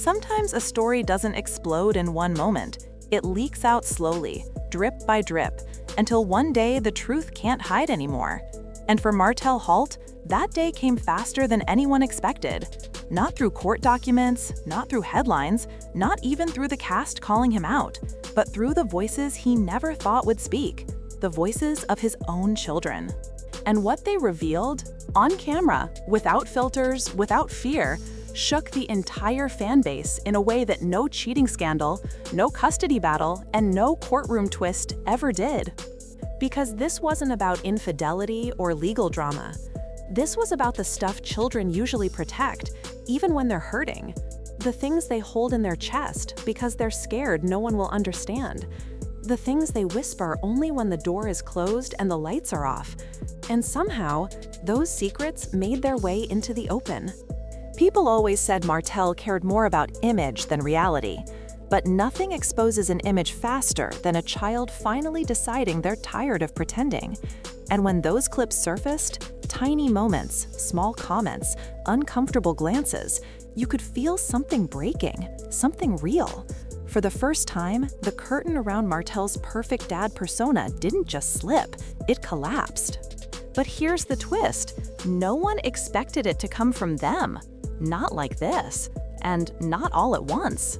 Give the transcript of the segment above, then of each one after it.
Sometimes a story doesn't explode in one moment. It leaks out slowly, drip by drip, until one day the truth can't hide anymore. And for Martell Holt, that day came faster than anyone expected. Not through court documents, not through headlines, not even through the cast calling him out, but through the voices he never thought would speak, the voices of his own children. And what they revealed, on camera, without filters, without fear, shook the entire fan base in a way that no cheating scandal, no custody battle, and no courtroom twist ever did. Because this wasn't about infidelity or legal drama. This was about the stuff children usually protect, even when they're hurting. The things they hold in their chest because they're scared no one will understand. The things they whisper only when the door is closed and the lights are off. And somehow, those secrets made their way into the open. People always said Martell cared more about image than reality. But nothing exposes an image faster than a child finally deciding they're tired of pretending. And when those clips surfaced, tiny moments, small comments, uncomfortable glances, you could feel something breaking, something real. For the first time, the curtain around Martell's perfect dad persona didn't just slip, it collapsed. But here's the twist. No one expected it to come from them. Not like this, and not all at once.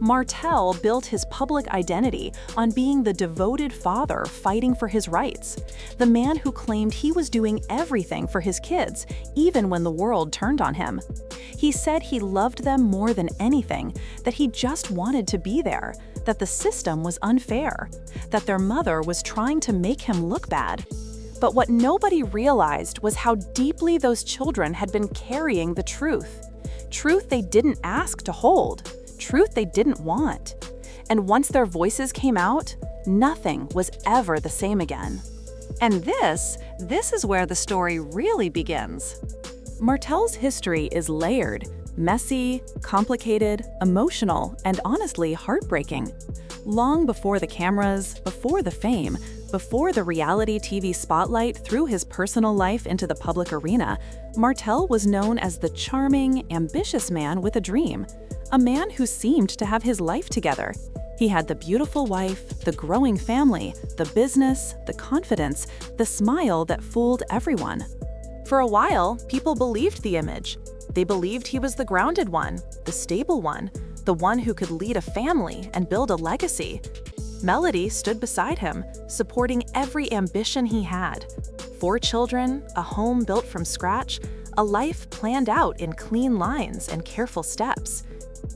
Martell built his public identity on being the devoted father fighting for his rights, the man who claimed he was doing everything for his kids, even when the world turned on him. He said he loved them more than anything, that he just wanted to be there, that the system was unfair, that their mother was trying to make him look bad. But what nobody realized was how deeply those children had been carrying the truth. Truth they didn't ask to hold. Truth they didn't want. And once their voices came out, nothing was ever the same again. And this is where the story really begins. Martell's history is layered, messy, complicated, emotional, and honestly heartbreaking. Long before the cameras, before the fame, before the reality TV spotlight threw his personal life into the public arena, Martell was known as the charming, ambitious man with a dream. A man who seemed to have his life together. He had the beautiful wife, the growing family, the business, the confidence, the smile that fooled everyone. For a while, people believed the image. They believed he was the grounded one, the stable one, the one who could lead a family and build a legacy. Melody stood beside him, supporting every ambition he had. 4 children, a home built from scratch, a life planned out in clean lines and careful steps.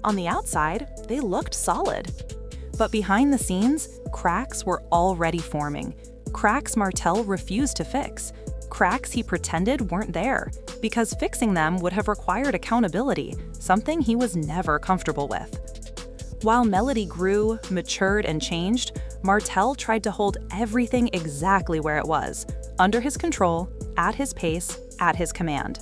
On the outside, they looked solid. But behind the scenes, cracks were already forming. Cracks Martell refused to fix. Cracks he pretended weren't there, because fixing them would have required accountability, something he was never comfortable with. While Melody grew, matured, and changed, Martell tried to hold everything exactly where it was, under his control, at his pace, at his command.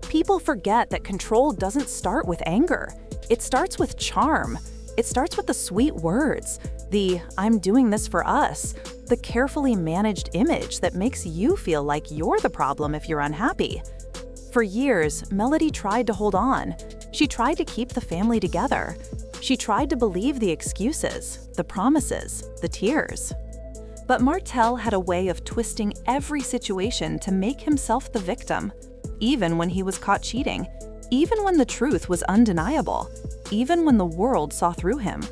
People forget that control doesn't start with anger. It starts with charm. It starts with the sweet words, the "I'm doing this for us," the carefully managed image that makes you feel like you're the problem if you're unhappy. For years, Melody tried to hold on. She tried to keep the family together. She tried to believe the excuses, the promises, the tears. But Martell had a way of twisting every situation to make himself the victim, even when he was caught cheating, even when the truth was undeniable, even when the world saw through him.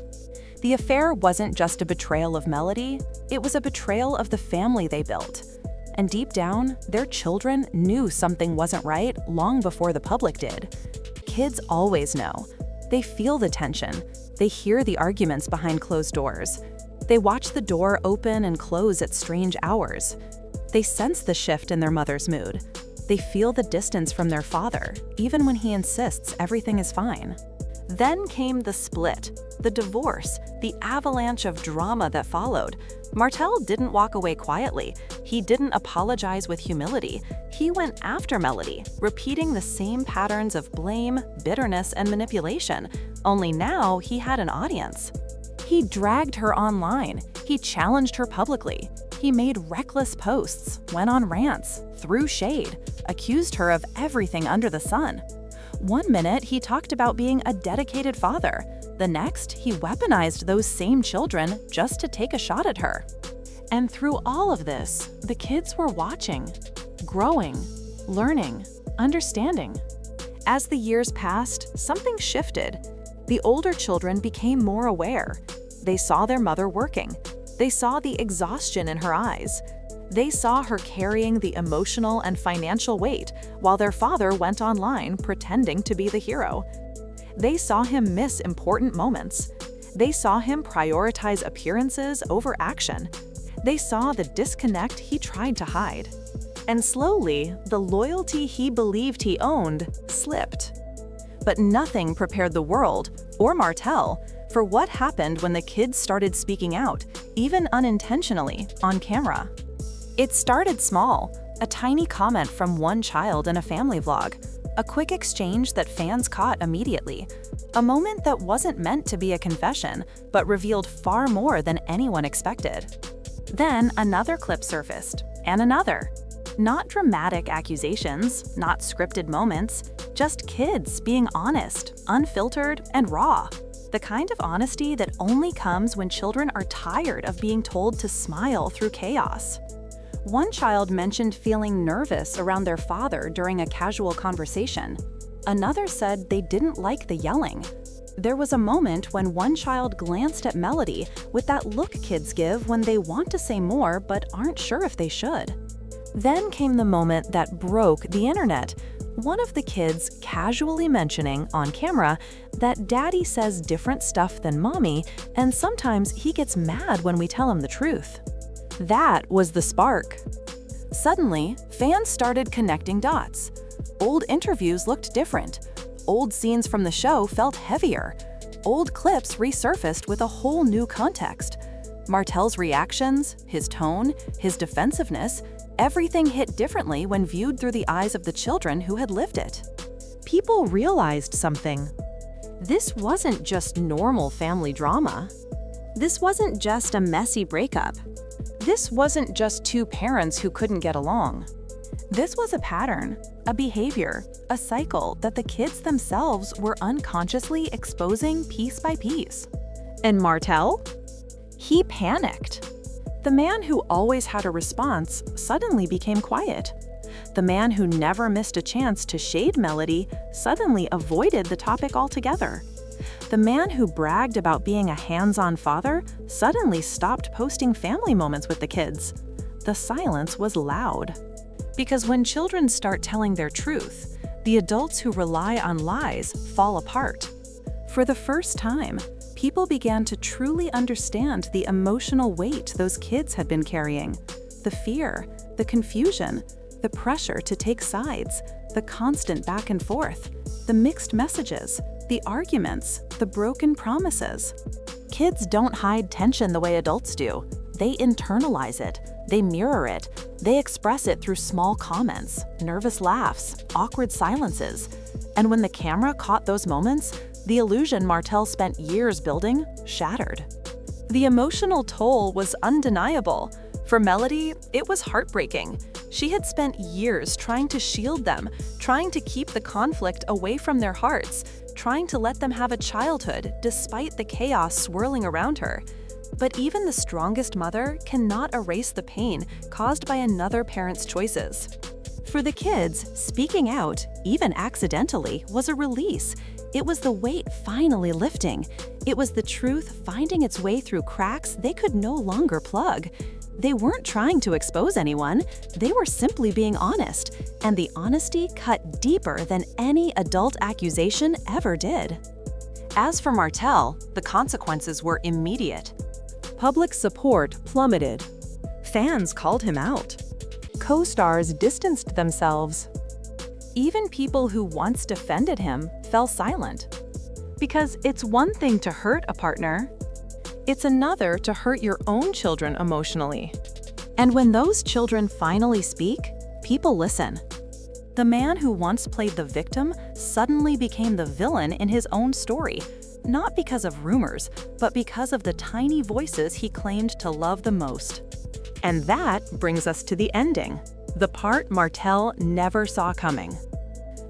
The affair wasn't just a betrayal of Melody, it was a betrayal of the family they built. And deep down, their children knew something wasn't right long before the public did. Kids always know. They feel the tension. They hear the arguments behind closed doors. They watch the door open and close at strange hours. They sense the shift in their mother's mood. They feel the distance from their father, even when he insists everything is fine. Then came the split, the divorce, the avalanche of drama that followed. Martell didn't walk away quietly. He didn't apologize with humility. He went after Melody, repeating the same patterns of blame, bitterness, and manipulation, only now he had an audience. He dragged her online. He challenged her publicly. He made reckless posts, went on rants, threw shade, accused her of everything under the sun. One minute, he talked about being a dedicated father. The next, he weaponized those same children just to take a shot at her. And through all of this, the kids were watching, growing, learning, understanding. As the years passed, something shifted. The older children became more aware. They saw their mother working. They saw the exhaustion in her eyes. They saw her carrying the emotional and financial weight while their father went online pretending to be the hero. They saw him miss important moments. They saw him prioritize appearances over action. They saw the disconnect he tried to hide. And slowly, the loyalty he believed he owned slipped. But nothing prepared the world, or Martell, for what happened when the kids started speaking out, even unintentionally, on camera. It started small, a tiny comment from one child in a family vlog, a quick exchange that fans caught immediately, a moment that wasn't meant to be a confession, but revealed far more than anyone expected. Then another clip surfaced, and another. Not dramatic accusations, not scripted moments, just kids being honest, unfiltered, and raw. The kind of honesty that only comes when children are tired of being told to smile through chaos. One child mentioned feeling nervous around their father during a casual conversation. Another said they didn't like the yelling. There was a moment when one child glanced at Melody with that look kids give when they want to say more but aren't sure if they should. Then came the moment that broke the internet. One of the kids casually mentioning on camera that daddy says different stuff than mommy, and sometimes he gets mad when we tell him the truth. That was the spark. Suddenly, fans started connecting dots. Old interviews looked different. Old scenes from the show felt heavier. Old clips resurfaced with a whole new context. Martell's reactions, his tone, his defensiveness, everything hit differently when viewed through the eyes of the children who had lived it. People realized something. This wasn't just normal family drama. This wasn't just a messy breakup. This wasn't just two parents who couldn't get along. This was a pattern, a behavior, a cycle that the kids themselves were unconsciously exposing piece by piece. And Martell? He panicked. The man who always had a response suddenly became quiet. The man who never missed a chance to shade Melody suddenly avoided the topic altogether. The man who bragged about being a hands-on father suddenly stopped posting family moments with the kids. The silence was loud. Because when children start telling their truth, the adults who rely on lies fall apart. For the first time, people began to truly understand the emotional weight those kids had been carrying. The fear, the confusion, the pressure to take sides, the constant back and forth, the mixed messages, the arguments, the broken promises. Kids don't hide tension the way adults do. They internalize it, they mirror it, they express it through small comments, nervous laughs, awkward silences. And when the camera caught those moments, the illusion Martell spent years building shattered. The emotional toll was undeniable. For Melody, it was heartbreaking. She had spent years trying to shield them, trying to keep the conflict away from their hearts, trying to let them have a childhood despite the chaos swirling around her. But even the strongest mother cannot erase the pain caused by another parent's choices. For the kids, speaking out, even accidentally, was a release. It was the weight finally lifting. It was the truth finding its way through cracks they could no longer plug. They weren't trying to expose anyone. They were simply being honest, and the honesty cut deeper than any adult accusation ever did. As for Martell, the consequences were immediate. Public support plummeted. Fans called him out. Co-stars distanced themselves. Even people who once defended him fell silent. Because it's one thing to hurt a partner. It's another to hurt your own children emotionally. And when those children finally speak, people listen. The man who once played the victim suddenly became the villain in his own story, not because of rumors, but because of the tiny voices he claimed to love the most. And that brings us to the ending, the part Martell never saw coming.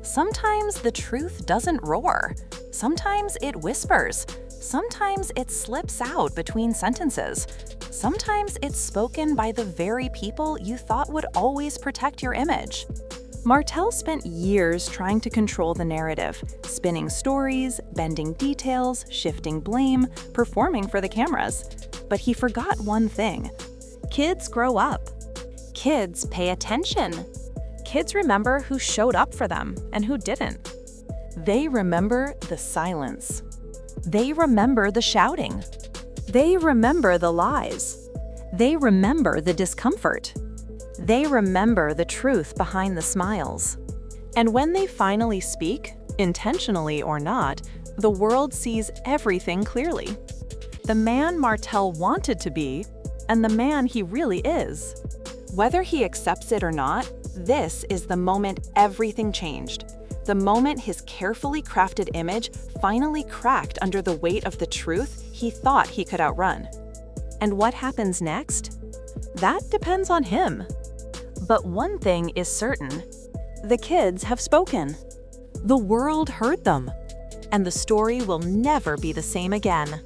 Sometimes the truth doesn't roar. Sometimes it whispers. Sometimes it slips out between sentences. Sometimes it's spoken by the very people you thought would always protect your image. Martell spent years trying to control the narrative, spinning stories, bending details, shifting blame, performing for the cameras. But he forgot one thing. Kids grow up. Kids pay attention. Kids remember who showed up for them and who didn't. They remember the silence. They remember the shouting. They remember the lies. They remember the discomfort. They remember the truth behind the smiles. And when they finally speak, intentionally or not, the world sees everything clearly. The man Martell wanted to be, and the man he really is. Whether he accepts it or not, this is the moment everything changed. The moment his carefully crafted image finally cracked under the weight of the truth he thought he could outrun. And what happens next? That depends on him. But one thing is certain. The kids have spoken. The world heard them. And the story will never be the same again.